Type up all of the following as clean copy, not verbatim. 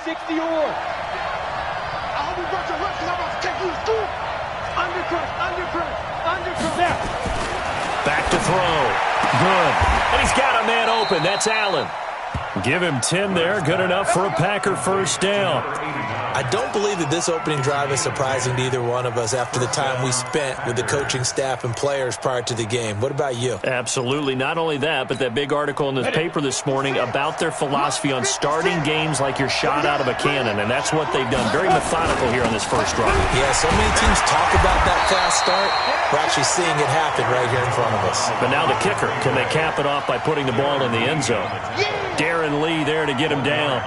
60 or. I hope you brought your left, because I'm about to take you to school. Undercut. Back to throw. Good. And he's got a man open. That's Allen. Give him 10 there. Good enough for a Packer first down. I don't believe that this opening drive is surprising to either one of us after the time we spent with the coaching staff and players prior to the game. What about you? Absolutely. Not only that, but that big article in the paper this morning about their philosophy on starting games like you're shot out of a cannon, and that's what they've done. Very methodical here on this first drive. Yeah, so many teams talk about that fast start. We're actually seeing it happen right here in front of us. But now the kicker. Can they cap it off by putting the ball in the end zone? Darren Lee there to get him down.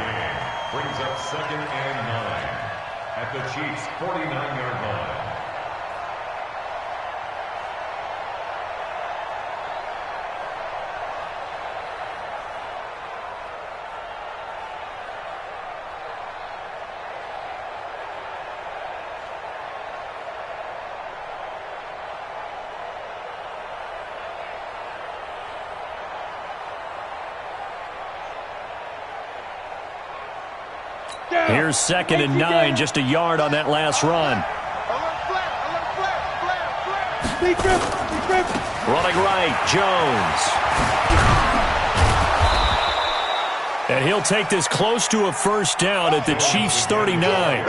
Brings up 2nd and 9 at the Chiefs' 49-yard line. Here's 2nd and 9, just a yard on that last run. Running right, Jones. And he'll take this close to a first down at the Chiefs' 39.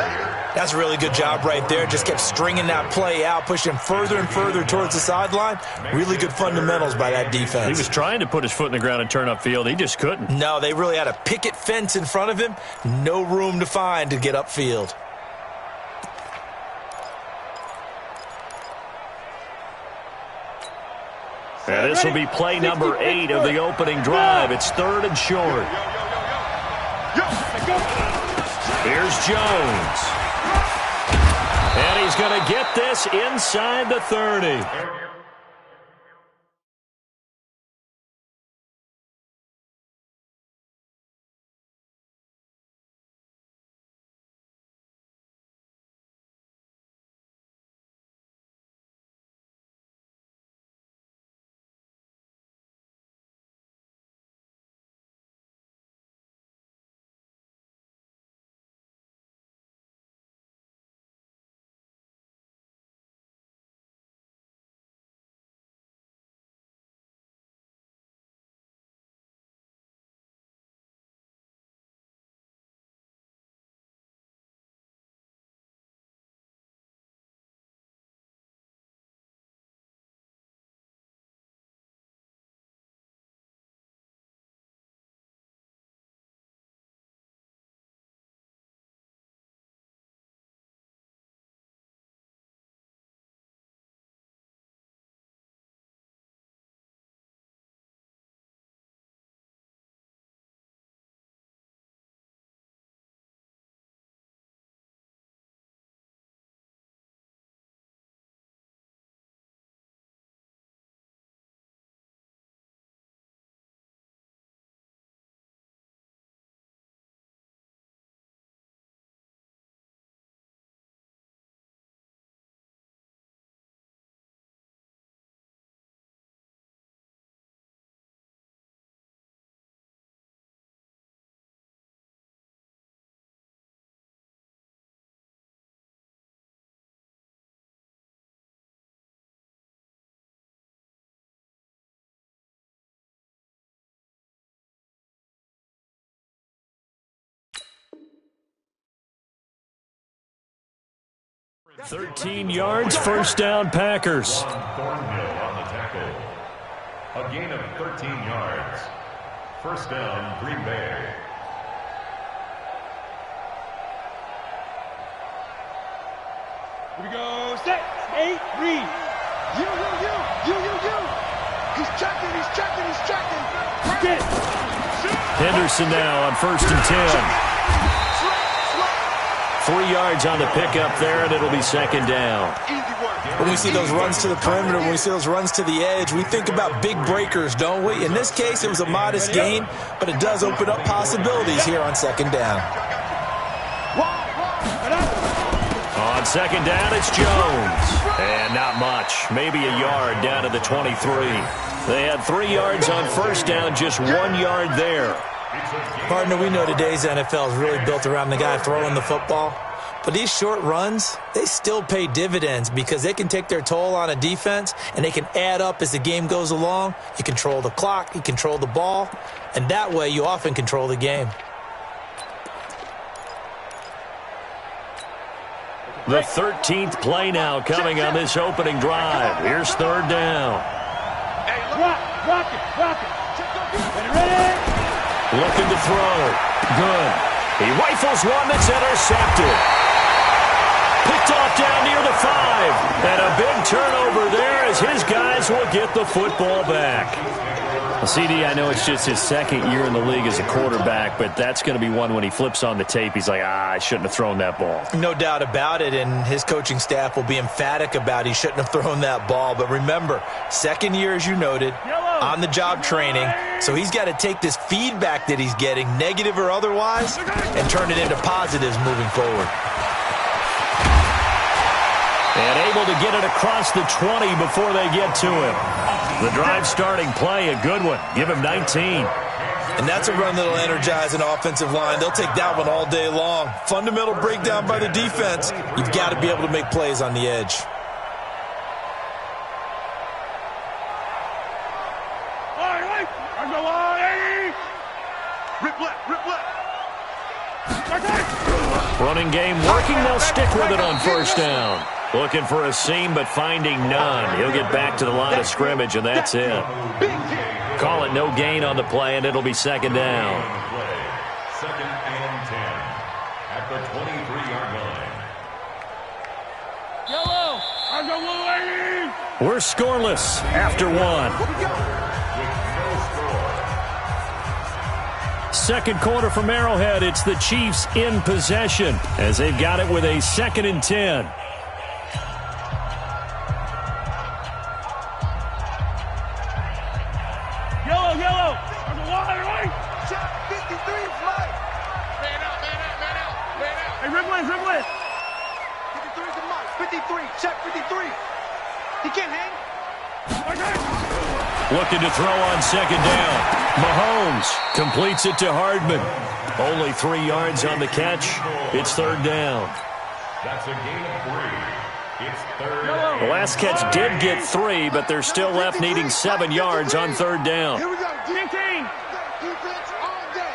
That's a really good job right there. Just kept stringing that play out, pushing further and further towards the sideline. Really good fundamentals by that defense. He was trying to put his foot in the ground and turn upfield. He just couldn't. No, they really had a picket fence in front of him. No room to find to get upfield. And this will be play number 8 of the opening drive. It's 3rd and short. Here's Jones. And he's going to get this inside the 30. $13 yards, first down, Packers. Thornhill on the tackle. A gain of 13 yards. First down, Green Bay. Here we go. Set. 8, read. You. He's checking. Get. Henderson now on 1st and 10. 3 yards on the pickup there, and it'll be 2nd down. When we see those runs to the perimeter, when we see those runs to the edge, we think about big breakers, don't we? In this case, it was a modest gain, but it does open up possibilities here on 2nd down. On 2nd down, it's Jones. And not much. Maybe a yard down to the 23. They had 3 yards on 1st down, just 1 yard there. Partner, we know today's NFL is really built around the guy throwing the football. But these short runs, they still pay dividends because they can take their toll on a defense and they can add up as the game goes along. You control the clock, you control the ball, and that way you often control the game. The 13th play now coming on this opening drive. Here's third down. Rock it. Ready? Looking to throw. Good. He rifles one that's intercepted. Picked off down near the 5. And a big turnover there as his guys will get the football back. Well, CD, I know it's just his second year in the league as a quarterback, but that's going to be one when he flips on the tape. He's like, I shouldn't have thrown that ball. No doubt about it, and his coaching staff will be emphatic about he shouldn't have thrown that ball. But remember, second year, as you noted, on-the-job training, so he's got to take this feedback that he's getting, negative or otherwise, and turn it into positives moving forward. And able to get it across the 20 before they get to him. The drive starting play, a good one. Give him 19. And that's a run that'll energize an offensive line. They'll take that one all day long. Fundamental breakdown by the defense. You've got to be able to make plays on the edge. Running game working. They'll stick with it on first down. Looking for a seam, but finding none. He'll get back to the line of scrimmage, and that's it. Call it no gain on the play, and it'll be second down. Second and 10 at the 23-yard line. We're scoreless after one. Second quarter from Arrowhead. It's the Chiefs in possession as they've got it with a 2nd and 10. Yellow. On the line, right? Check 53 flight. Man out. Hey, Riblet. 53 is the mark. 53. Check 53. He can't hang. Looking to throw on second down. Mahomes completes it to Hardman. Only 3 yards on the catch. It's third down. That's a gain of 3. It's third. The last catch did get 3, but they're still left needing 7 yards on third down. Here we go. 15. Defense all day.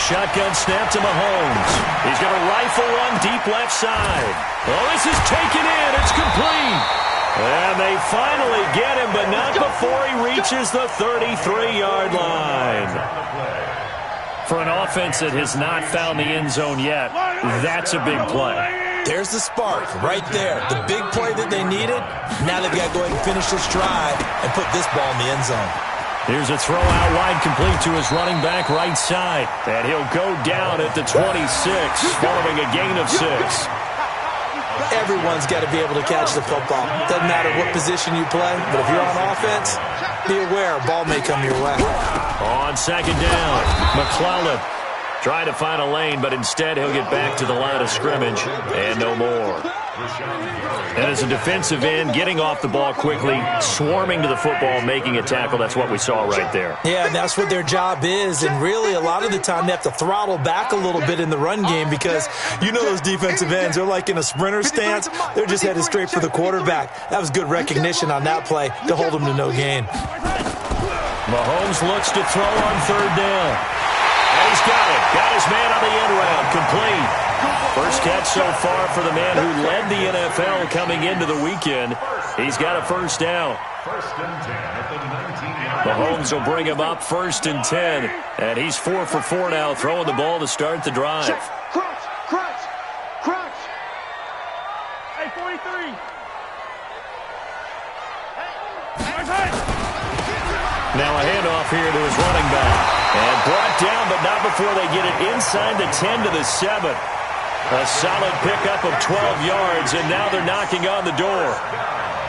Shotgun snap to Mahomes. He's going to rifle one deep left side. Well, this is taken in. It's complete. And they finally get him, but not before he reaches the 33-yard line. For an offense that has not found the end zone yet, that's a big play. There's the spark right there. The big play that they needed. Now they've got to go ahead and finish this drive and put this ball in the end zone. Here's a throw out wide complete to his running back right side. And he'll go down at the 26 following a gain of 6. Everyone's got to be able to catch the football. Doesn't matter what position you play, but if you're on offense, be aware a ball may come your way. On second down, McClellan trying to find a lane, but instead he'll get back to the line of scrimmage and no more. And as a defensive end, getting off the ball quickly, swarming to the football, making a tackle, that's what we saw right there. Yeah, and that's what their job is, and really a lot of the time they have to throttle back a little bit in the run game because you know those defensive ends, they're like in a sprinter stance. They're just headed straight for the quarterback. That was good recognition on that play to hold them to no gain. Mahomes looks to throw on third down. And he's got it. Got his man on the end round. Complete. First catch so far for the man who led the NFL coming into the weekend. He's got a first down. First and 10 at the 19-yard line. Mahomes will bring him up first and 10. And he's 4 for 4 now, throwing the ball to start the drive. Crunch. Hey, 43. Now a handoff here to his running back. And brought down, but not before they get it inside the 10 to the 7. A solid pickup of 12 yards, and now they're knocking on the door.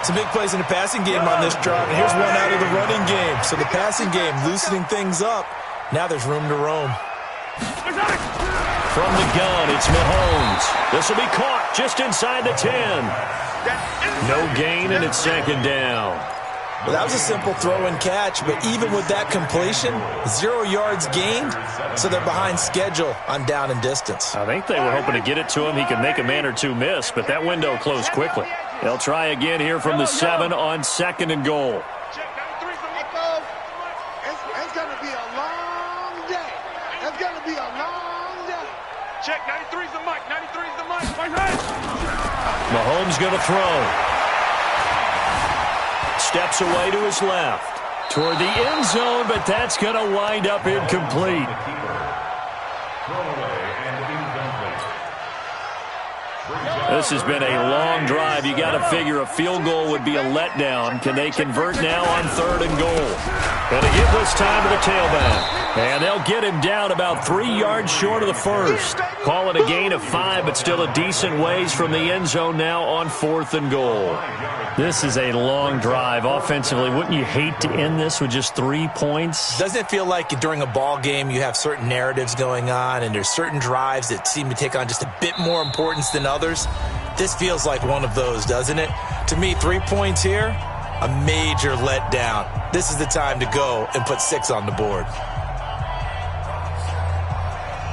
Some big plays in the passing game on this drive, and here's one out of the running game. So the passing game loosening things up. Now there's room to roam. From the gun, it's Mahomes. This will be caught just inside the 10. No gain, and it's second down. Well, that was a simple throw and catch, but even with that completion, 0 yards gained, so they're behind schedule on down and distance. I think they were hoping to get it to him. He could make a man or two miss, but that window closed quickly. They'll try again here from the 7 on 2nd and goal. It's going to be a long day. It's going to be a long day. Check, 93's the mic. 93's the mic. Right hand. Mahomes going to throw. Steps away to his left. Toward the end zone, but that's going to wind up incomplete. This has been a long drive. You got to figure a field goal would be a letdown. Can they convert now on 3rd and goal? Going to give this time to the tailback. And they'll get him down about 3 yards short of the first. Call it a gain of 5, but still a decent ways from the end zone now on 4th and goal. This is a long drive offensively. Wouldn't you hate to end this with just 3 points? Doesn't it feel like during a ball game you have certain narratives going on and there's certain drives that seem to take on just a bit more importance than others? This feels like one of those, doesn't it? To me, 3 points here, a major letdown. This is the time to go and put 6 on the board.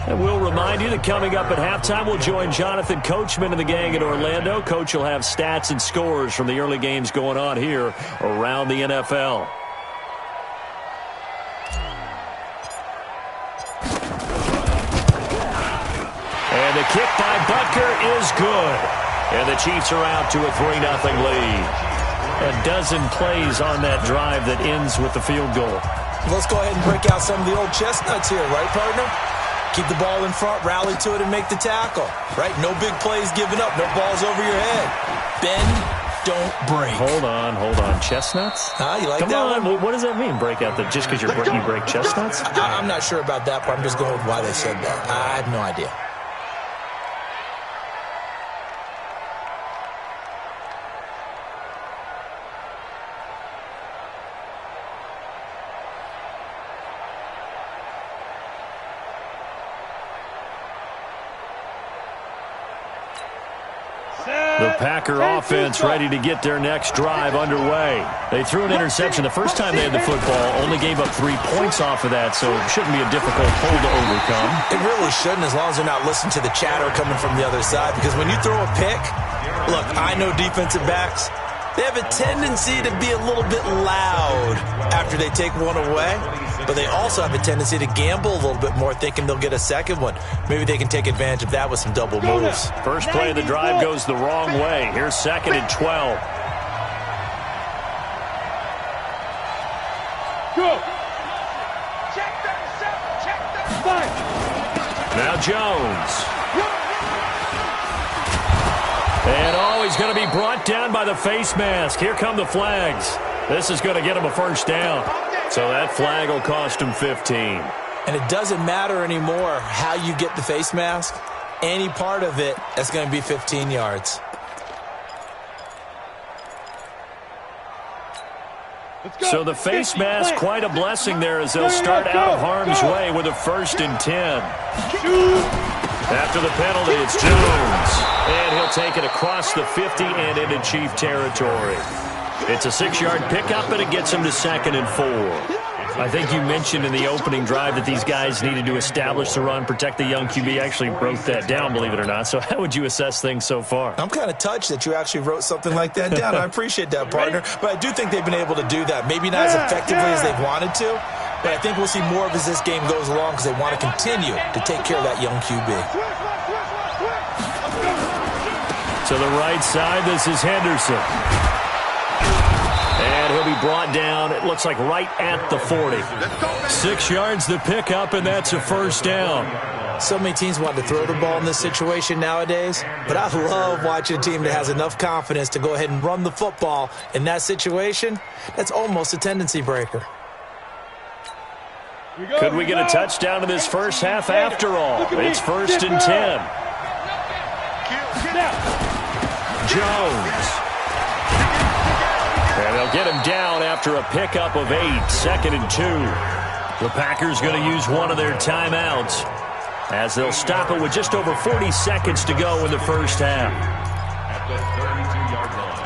And we'll remind you that coming up at halftime, we'll join Jonathan Coachman and the gang in Orlando. Coach will have stats and scores from the early games going on here around the NFL. And the kick by Butker is good. And the Chiefs are out to a 3-0 lead. A dozen plays on that drive that ends with the field goal. Let's go ahead and break out some of the old chestnuts here, right, partner? Keep the ball in front, rally to it, and make the tackle, right? No big plays given up, no balls over your head. Bend, don't break. Hold on. Chestnuts? You like Come that on. one? What does that mean, break out? Just because you break chestnuts? I'm not sure about that part. I'm just going with why they said that. I have no idea. The Packer offense ready to get their next drive underway. They threw an interception the first time they had the football, only gave up 3 points off of that, so it shouldn't be a difficult hole to overcome. It really shouldn't, as long as they're not listening to the chatter coming from the other side, because when you throw a pick, look, I know defensive backs, they have a tendency to be a little bit loud after they take one away, but they also have a tendency to gamble a little bit more, thinking they'll get a second one. Maybe they can take advantage of that with some double moves. First play of the drive goes the wrong way. Here's 2nd and 12. Go. Check that. Five. Now Jones. And he's going to be brought down by the face mask. Here come the flags. This is going to get him a first down. So that flag will cost him 15. And it doesn't matter anymore how you get the face mask. Any part of it, that's going to be 15 yards. So the face mask, quite a blessing there as they'll start out of harm's way with a 1st and 10. After the penalty, it's Jones. And he'll take it across the 50 and into Chief territory. It's a 6-yard pickup, and it gets him to 2nd and 4. I think you mentioned in the opening drive that these guys needed to establish the run, protect the young QB. Actually wrote that down, believe it or not. So how would you assess things so far? I'm kind of touched that you actually wrote something like that down. I appreciate that, partner. But I do think they've been able to do that. Maybe not as effectively as they've wanted to, but I think we'll see more of as this game goes along because they want to continue to take care of that young QB. To the right side, this is Henderson. And he'll be brought down, it looks like right at the 40. 6 yards the pickup, and that's a first down. So many teams want to throw the ball in this situation nowadays, but I love watching a team that has enough confidence to go ahead and run the football in that situation. That's almost a tendency breaker. Could we get a touchdown in this first half after all? It's 1st and 10. Jones. And they'll get him down after a pickup of 8, 2nd and 2. The Packers going to use one of their timeouts as they'll stop it with just over 40 seconds to go in the first half. At the 32-yard line.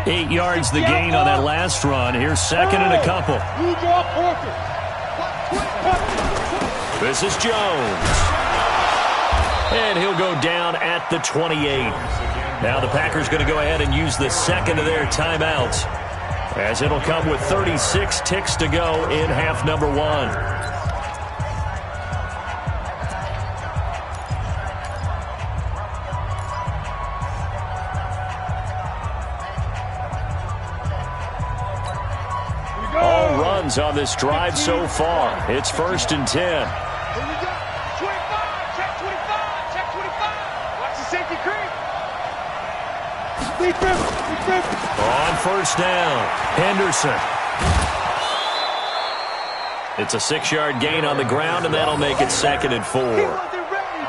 8 yards the gain on that last run. Here's second and a couple. You draw quarter. This is Jones. And he'll go down at the 28. Now the Packers going to go ahead and use the second of their timeouts, as it'll come with 36 ticks to go in half number 1. All runs on this drive so far. It's 1st and 10. Here we go. 25. Check 25. Check 25. Watch the safety creep. On 1st down, Henderson. It's a 6-yard gain on the ground, and that'll make it 2nd and 4.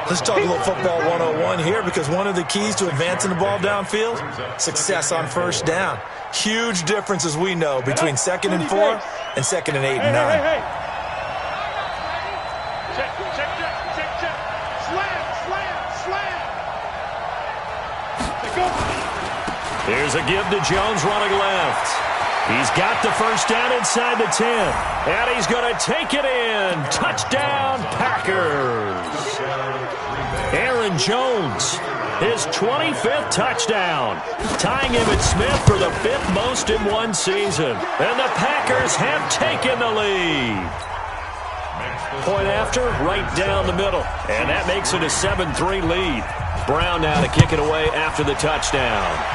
Let's talk a little football 101 here, because one of the keys to advancing the ball downfield, success on 1st down. Huge difference, as we know, between 2nd and 4 and 2nd and 8 and 9. Hey. Check. Slam. Here's a give to Jones running left. He's got the 1st down inside the 10. And he's going to take it in. Touchdown, Packers. Aaron Jones, his 25th touchdown, tying him at Smith for the 5th most in one season. And the Packers have taken the lead. Point after, right down the middle. And that makes it a 7-3 lead. Brown now to kick it away after the touchdown.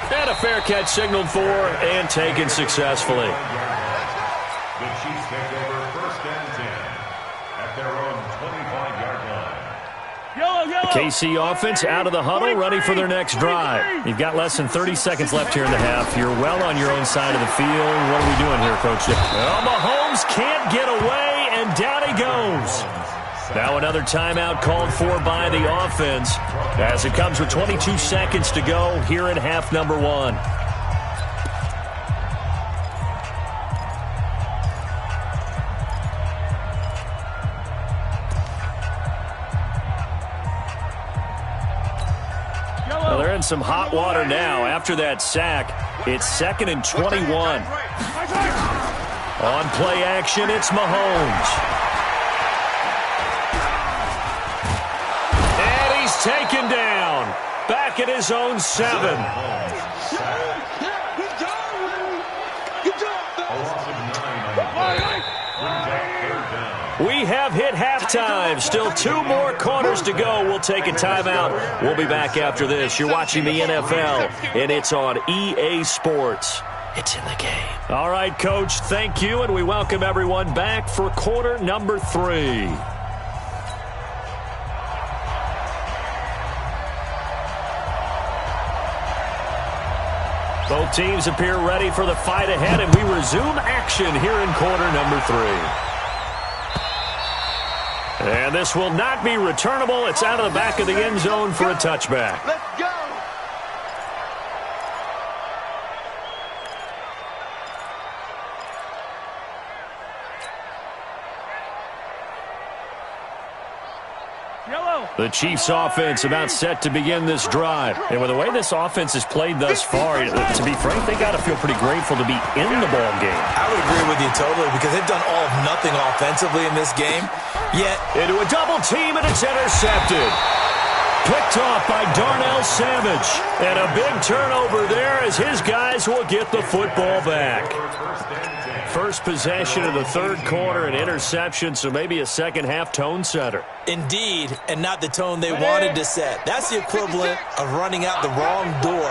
And a fair catch signaled for and taken successfully. The Chiefs take over 1st and 10 at their own 25-yard line. Yellow. KC offense out of the huddle, ready for their next drive. You've got less than 30 seconds left here in the half. You're well on your own side of the field. What are we doing here, Coach? Well, Mahomes can't get away, and down he goes. Now another timeout called for by the offense, as it comes with 22 seconds to go here in half number 1. Well, they're in some hot water now. After that sack, it's 2nd and 21. On play action, it's Mahomes. Taken down, back at his own 7. We have hit halftime. Still 2 more quarters to go. We'll take a timeout. We'll be back after this. You're watching the NFL, and it's on EA Sports. It's in the game. All right, Coach, thank you, and we welcome everyone back for quarter number 3. Both teams appear ready for the fight ahead, and we resume action here in quarter number 3. And this will not be returnable. It's out of the back of the end zone for a touchback. Let's go. The Chiefs offense about set to begin this drive. And with the way this offense has played thus far, to be frank, they got to feel pretty grateful to be in the ball game. I would agree with you totally, because they've done all of nothing offensively in this game. Yet, into a double team, and it's intercepted. Picked off by Darnell Savage. And a big turnover there as his guys will get the football back. First possession of the 3rd quarter, an interception, so maybe a second-half tone setter. indeed, and not the tone they wanted to set. That's the equivalent of running out the wrong door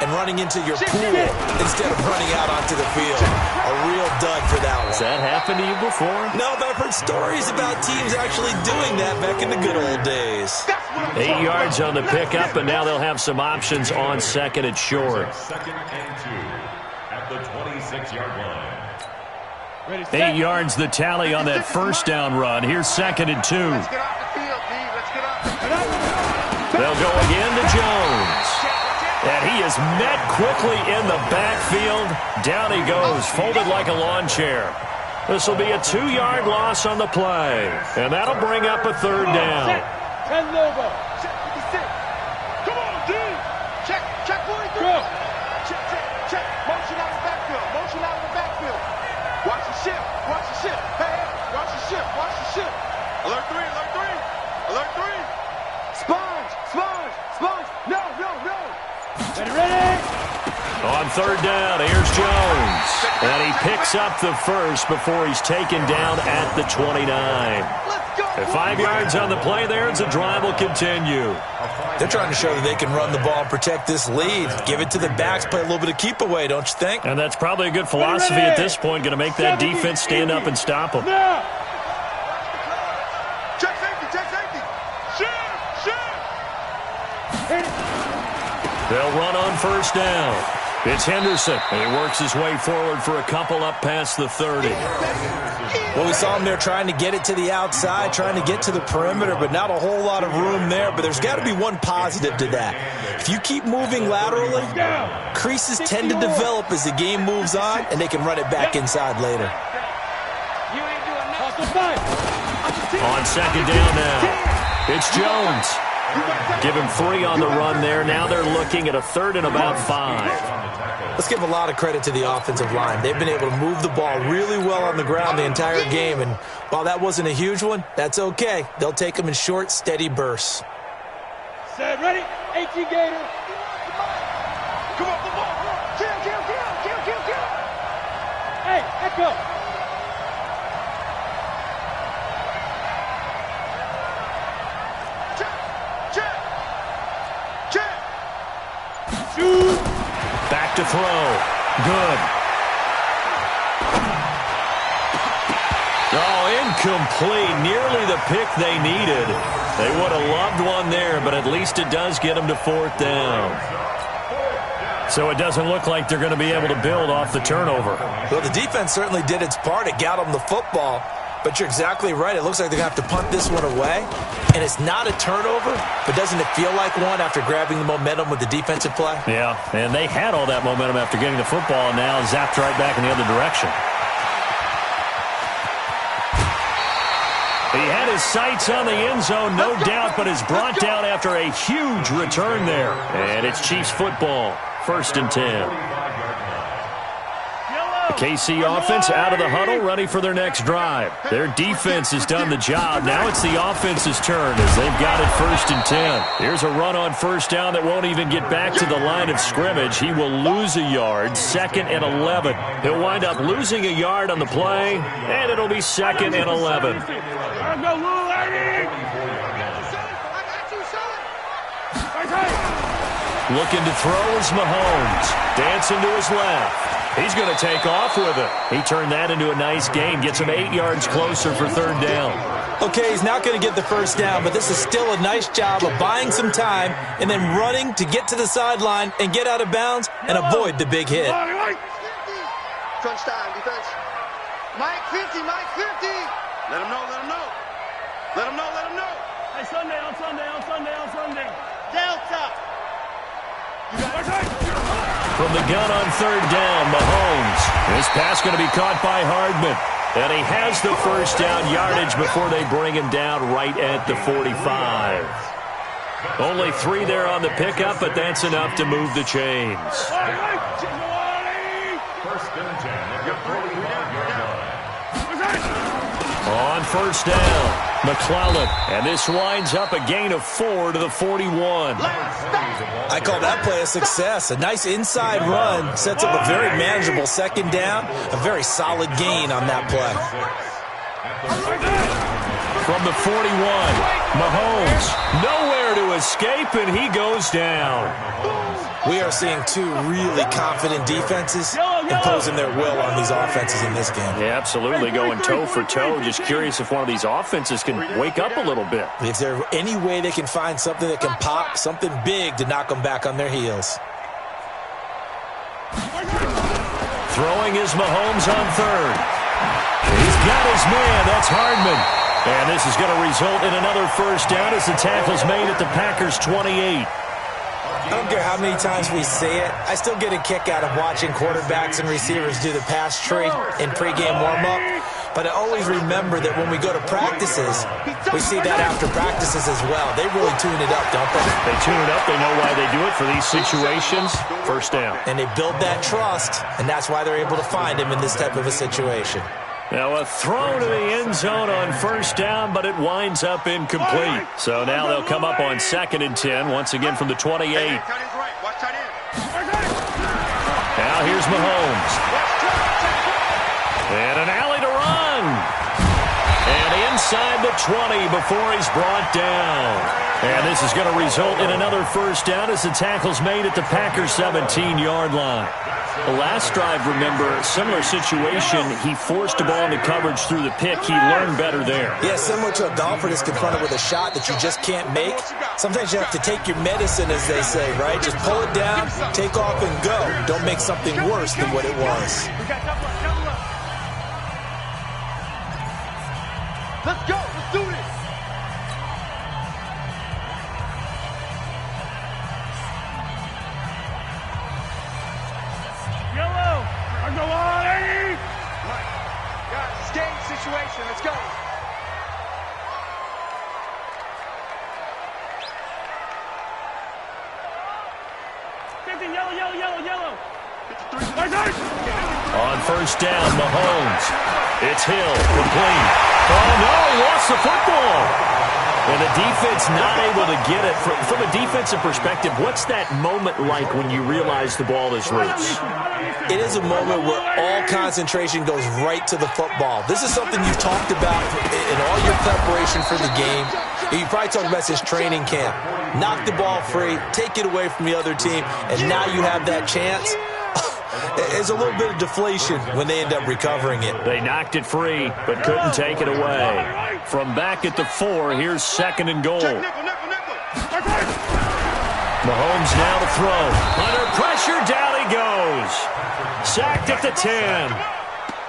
and running into your pool instead of running out onto the field. A real dud for that one. Has that happened to you before? No, but I've heard stories about teams actually doing that back in the good old days. 8 yards on the pickup, and now they'll have some options on second and short. Second and 2 at the 26-yard line. 8 yards the tally on that first down run. Here's second and 2. Let's get off the field, D. Let's get off the field. They'll go again to Jones. And he is met quickly in the backfield. Down he goes, folded like a lawn chair. This will be a 2-yard loss on the play. And that'll bring up a third down. 10 logo. Check 56. Come on, D. Check 43. On third down, here's Jones. And he picks up the first before he's taken down at the 29. At 5 yards on the play there, and the drive will continue. They're trying to show that they can run the ball and protect this lead. Give it to the backs, play a little bit of keep away, don't you think? And that's probably a good philosophy at this point, going to make that defense stand up and stop them. Check safety, check safety. Shoot. They'll run on first down. It's Henderson, and he works his way forward for a couple up past the 30. Well, we saw him there trying to get it to the outside, trying to get to the perimeter, but not a whole lot of room there. But there's got to be one positive to that. If you keep moving laterally, creases tend to develop as the game moves on, and they can run it back inside later. On second down now, it's Jones. Give him 3 on the run there. Now they're looking at a third and about 5. Let's give a lot of credit to the offensive line. They've been able to move the ball really well on the ground the entire game, and while that wasn't a huge one, that's okay. They'll take them in short, steady bursts. Set, ready? 18 Gator. Come on, come on. Kill. Hey, let's go. Shoot. Back to throw. Good. Oh, incomplete. Nearly the pick they needed. They would have loved one there, but at least it does get them to fourth down. So it doesn't look like they're going to be able to build off the turnover. Well, the defense certainly did its part. It got them the football. But you're exactly right. It looks like they're going to have to punt this one away. And it's not a turnover, but doesn't it feel like one after grabbing the momentum with the defensive play? Yeah, and they had all that momentum after getting the football, and now zapped right back in the other direction. He had his sights on the end zone, no doubt, but is brought down after a huge return there. And it's Chiefs football, 1st and 10. The KC offense out of the huddle, ready for their next drive. Their defense has done the job. Now it's the offense's turn as they've got it 1st and 10. Here's a run on first down that won't even get back to the line of scrimmage. He will lose a yard, 2nd and 11. He'll wind up losing a yard on the play, and it'll be 2nd and 11. Looking to throw is Mahomes. Dancing to his left. He's going to take off with it. He turned that into a nice gain. Gets him 8 yards closer for third down. Okay, he's not going to get the first down, but this is still a nice job of buying some time and then running to get to the sideline and get out of bounds and avoid the big hit. Crunch time, defense. Mike 50, Mike 50. Let him know, let him know. Let him know, let him know. Hey, Sunday. Delta. From the gun on third down, Mahomes. This pass going to be caught by Hardman. And he has the first down yardage before they bring him down right at the 45. Only 3 there on the pickup, but that's enough to move the chains. 1st and 10 at the 45-yard line. On first down, McClellan. And this winds up a gain of 4 to the 41. I call that play a success. A nice inside run sets up a very manageable second down. A very solid gain on that play. From the 41, Mahomes. Nowhere to escape, and he goes down. We are seeing 2 really confident defenses imposing their will on these offenses in this game. Yeah, absolutely, going toe for toe. Just curious if one of these offenses can wake up a little bit. Is there any way they can find something that can pop, something big to knock them back on their heels? Throwing is Mahomes on third. He's got his man. That's Hardman. And this is going to result in another first down as the tackle's made at the Packers' 28. I don't care how many times we say it, I still get a kick out of watching quarterbacks and receivers do the pass tree in pregame warm-up. But I always remember that when we go to practices, we see that after practices as well. They really tune it up, don't they? They tune it up. They know why they do it for these situations. First down. And they build that trust, and that's why they're able to find him in this type of a situation. Now a throw to the end zone on first down, but it winds up incomplete. So now they'll come up on 2nd and 10, once again from the 28. Now here's Mahomes. And an alley to run. And inside the 20 before he's brought down. And this is going to result in another first down as the tackle's made at the Packers' 17-yard line. The last drive, remember, similar situation. He forced the ball into coverage through the pick. He learned better there. Yeah, similar to a golfer that's confronted with a shot that you just can't make. Sometimes you have to take your medicine, as they say, right? Just pull it down, take off, and go. Don't make something worse than what it was. Let's go. Let's do this. Yellow. Go on, Eddie. Guys, it's game situation. Let's go. Yellow. On first down, Mahomes. It's Hill, complete. Oh, no, he lost the football. And the defense not able to get it. From a defensive perspective, what's that moment like when you realize the ball is loose? It is a moment where all concentration goes right to the football. This is something you've talked about in all your preparation for the game. You probably talked about since training camp. Knock the ball free, take it away from the other team, and now you have that chance. There's a little bit of deflation when they end up recovering it. They knocked it free, but couldn't take it away. From back at the 4, here's second and goal. Mahomes now to throw. Under pressure, down he goes. Sacked at the 10.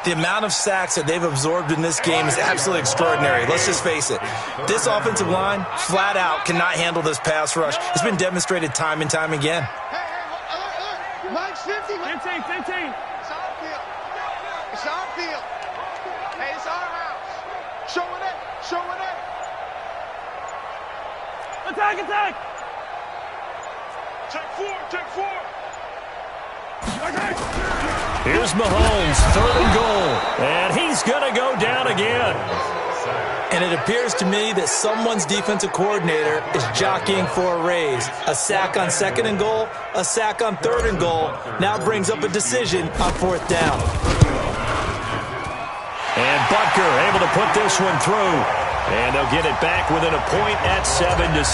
The amount of sacks that they've absorbed in this game is absolutely extraordinary. Let's just face it. This offensive line, flat out, cannot handle this pass rush. It's been demonstrated time and time again. Mike's 50. 15. It's our field. It's our field. Hey, it's our house. Show it. Attack. Take four. Here's Mahomes, third and goal. And he's going to go down again. And it appears to me that someone's defensive coordinator is jockeying for a raise. A sack on second and goal, a sack on third and goal, now brings up a decision on fourth down. And Butker able to put this one through. And they'll get it back within a point at 7-6.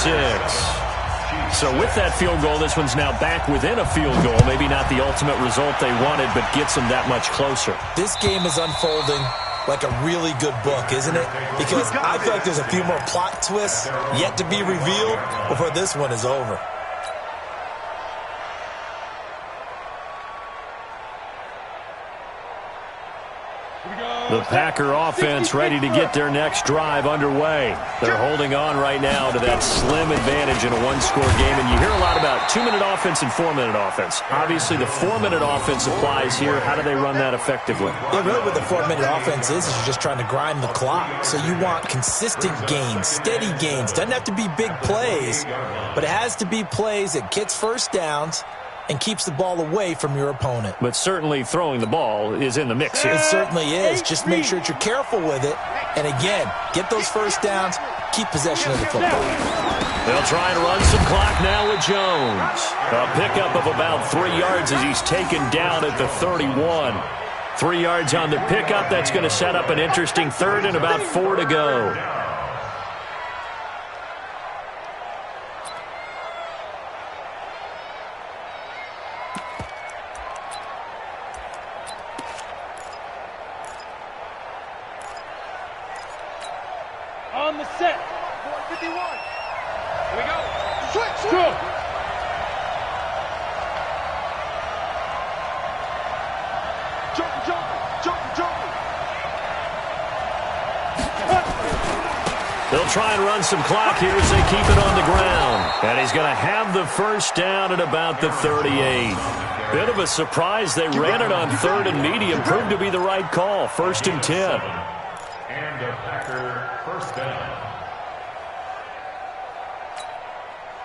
So with that field goal, this one's now back within a field goal. Maybe not the ultimate result they wanted, but gets them that much closer. This game is unfolding like a really good book, isn't it? Because I feel like there's a few more plot twists yet to be revealed before this one is over. The Packer offense ready to get their next drive underway. They're holding on right now to that slim advantage in a one-score game. And you hear a lot about 2-minute offense and 4-minute offense. Obviously, the 4-minute offense applies here. How do they run that effectively? Yeah, really what the 4-minute offense is you're just trying to grind the clock. So you want consistent gains, steady gains. Doesn't have to be big plays, but it has to be plays that gets first downs and keeps the ball away from your opponent. But certainly throwing the ball is in the mix here. It certainly is. Just make sure that you're careful with it. And again, get those first downs, keep possession of the football. They'll try and run some clock now with Jones. A pickup of about 3 yards as he's taken down at the 31. 3 yards on the pickup. That's going to set up an interesting third and about 4 to go. On the set. 51. Here we go. Switch. Go. Jumping. They'll try and run some clock here as they keep it on the ground. And he's going to have the first down at about the 38. Bit of a surprise. They ran it on third and medium. Proved to be the right call. 1st and 10. And a Packer first down.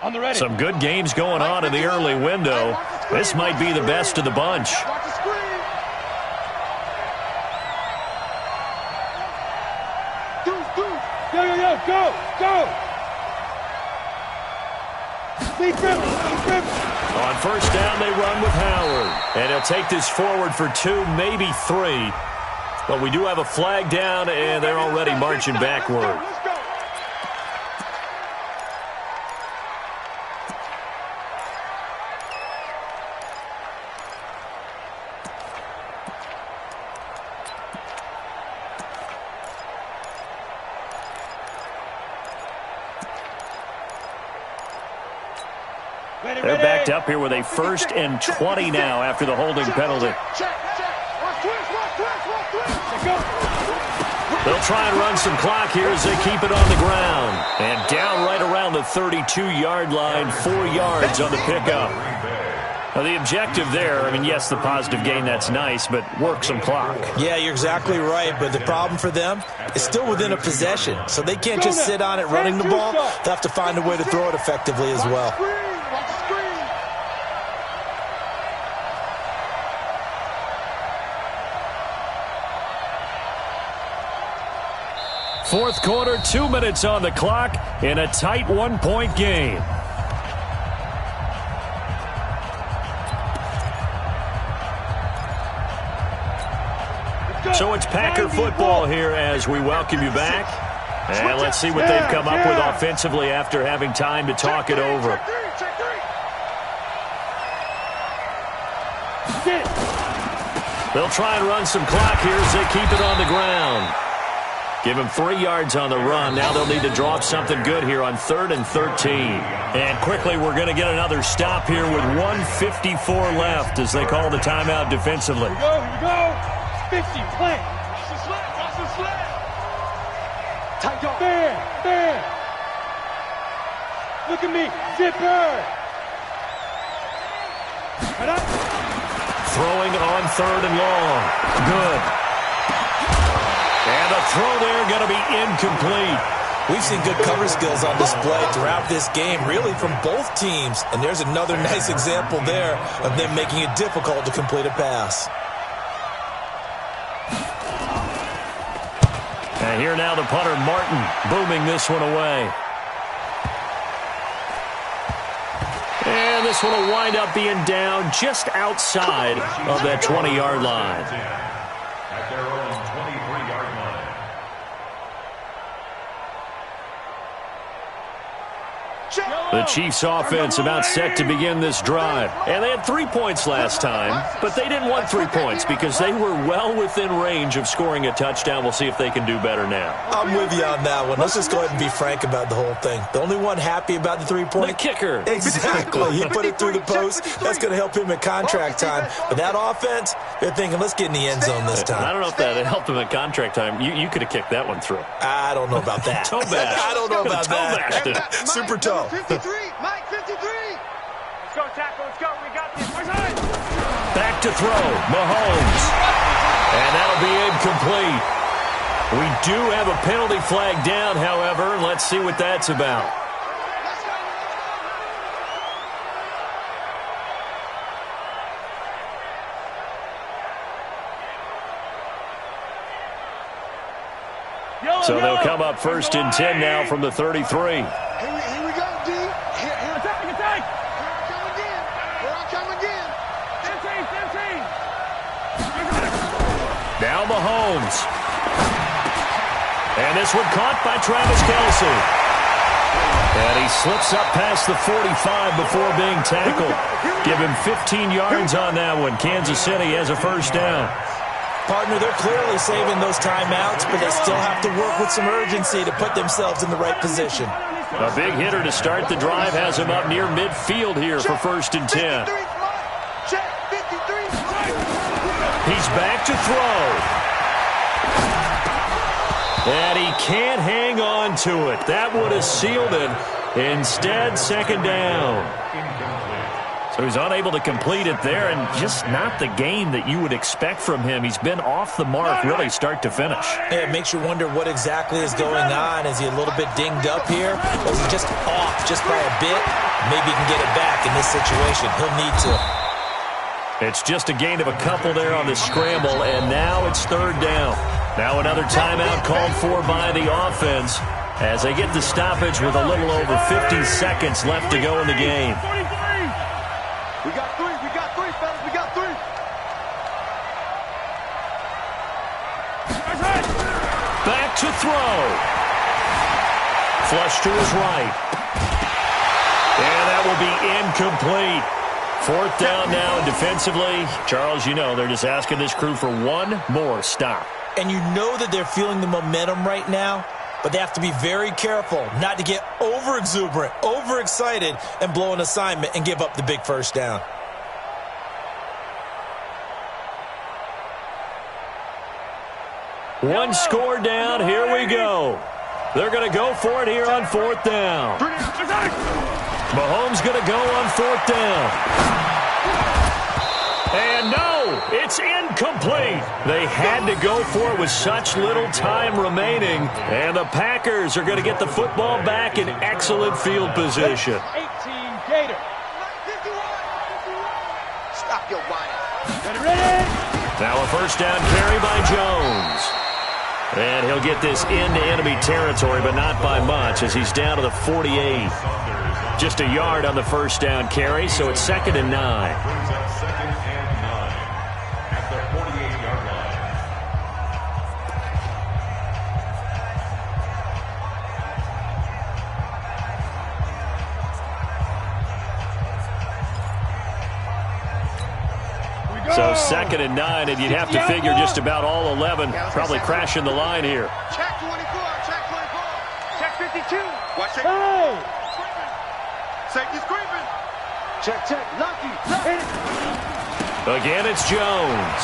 On the ready. Some good games going on in the early window. This might be the best of the bunch. Watch the screen. Go. Lead grip. On first down, they run with Howard. And he'll take this forward for 2, maybe 3. But we do have a flag down, and they're already marching backward. They're backed up here with a 1st and 20 now after the holding penalty. They'll try and run some clock here as they keep it on the ground. And down right around the 32-yard line, 4 yards on the pickup. Now, the objective there, I mean, yes, the positive gain, that's nice, but work some clock. Yeah, you're exactly right, but the problem for them is still within a possession, so they can't just sit on it running the ball. They'll have to find a way to throw it effectively as well. Fourth quarter, 2 minutes on the clock in a tight 1-point game. So it's Packer football here as we welcome you back. And let's see what they've come up with offensively after having time to talk it over. They'll try and run some clock here as they keep it on the ground. Give him 3 yards on the run. Now they'll need to draw up something good here on 3rd and 13. And quickly, we're going to get another stop here with 1:54 left as they call the timeout defensively. Here we go. 50, play. Watch the sled, watch the sled. Tight go. Bam. Look at me. Zipper. Right up. Throwing on 3rd and long. Good. And the throw there going to be incomplete. We've seen good cover skills on display throughout this game, really from both teams. And there's another nice example there of them making it difficult to complete a pass. And here now the punter, Martin, booming this one away. And this one will wind up being down just outside of that 20-yard line. At their own 23-yard line. The Chiefs offense about set to begin this drive. And they had 3 points last time, but they didn't want 3 points because they were well within range of scoring a touchdown. We'll see if they can do better now. I'm with you on that one. Let's just go ahead and be frank about the whole thing. The only one happy about the 3-point? The kicker. Exactly. He put it through the post. That's going to help him at contract time. But that offense, they're thinking, let's get in the end zone this time. I don't know if that helped him at contract time. You could have kicked that one through. I don't know about that. Toe bash. I don't know about that. Super toe. 53, Mike 53. Let's go, tackle. Let's go. We got this. Back to throw. Mahomes. And that'll be incomplete. We do have a penalty flag down, however. Let's see what that's about. So they'll come up 1st and 10 now from the 33. Here we go, D. Here. Attack. Here I come again. 15. Now Mahomes. And this one caught by Travis Kelce. And he slips up past the 45 before being tackled. Give him 15 yards on that one. Kansas City has a 1st down. Partner, they're clearly saving those timeouts, but they still have to work with some urgency to put themselves in the right position. A big hitter to start the drive has him up near midfield here for 1st and 10. He's back to throw. And he can't hang on to it. That would have sealed it. Instead, 2nd down. So he's unable to complete it there, and just not the game that you would expect from him. He's been off the mark really start to finish. Yeah, it makes you wonder what exactly is going on. Is he a little bit dinged up here? Or is he just off just by a bit? Maybe he can get it back in this situation. He'll need to. It's just a gain of a couple there on the scramble, and now it's 3rd down. Now another timeout called for by the offense as they get the stoppage with a little over 50 seconds left to go in the game. Back to throw. Flush to his right. And that will be incomplete. Fourth down now, and defensively, Charles, you know, they're just asking this crew for one more stop. And you know that they're feeling the momentum right now, but they have to be very careful not to get over-exuberant, over-excited, and blow an assignment and give up the big first down. One score down, here we go. They're going to go for it here on fourth down. Mahomes going to go on fourth down. And no, it's incomplete. They had to go for it with such little time remaining. And the Packers are going to get the football back in excellent field position. 18 Gator. Stop your whining. Ready? Now a first down carry by Jones. And he'll get this into enemy territory, but not by much as he's down to the 48. Just a yard on the first down carry, so it's 2nd and 9. Brings up 2nd and 9 at the 48-yard line. So 2nd and 9, and you'd have to figure just about all 11 probably crashing the line here. Check 24. Check 24. Check 52. Watch it. Hey! Safety's creeping. Check. Lucky. Hit it. Again, it's Jones.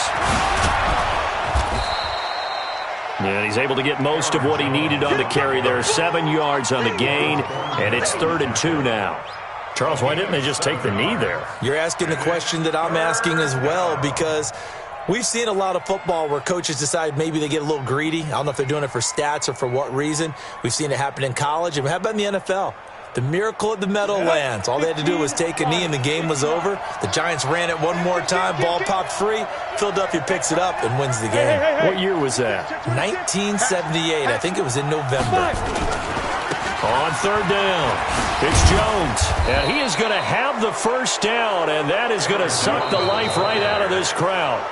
And he's able to get most of what he needed on the carry there. 7 yards on the gain, and it's 3rd and 2 now. Charles, why didn't they just take the knee there? You're asking the question that I'm asking as well, because we've seen a lot of football where coaches decide maybe they get a little greedy. I don't know if they're doing it for stats or for what reason. We've seen it happen in college. And how about in the NFL? The miracle of the Meadowlands. All they had to do was take a knee and the game was over. The Giants ran it one more time. Ball popped free. Philadelphia picks it up and wins the game. What year was that? 1978. I think it was in November. On 3rd down, it's Jones. And he is going to have the first down, and that is going to suck the life right out of this crowd.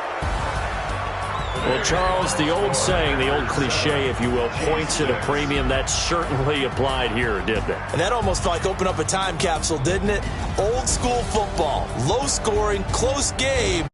Well, Charles, the old saying, the old cliche, if you will, points at a premium, that certainly applied here, didn't it? And that almost like opened up a time capsule, didn't it? Old school football, low scoring, close game.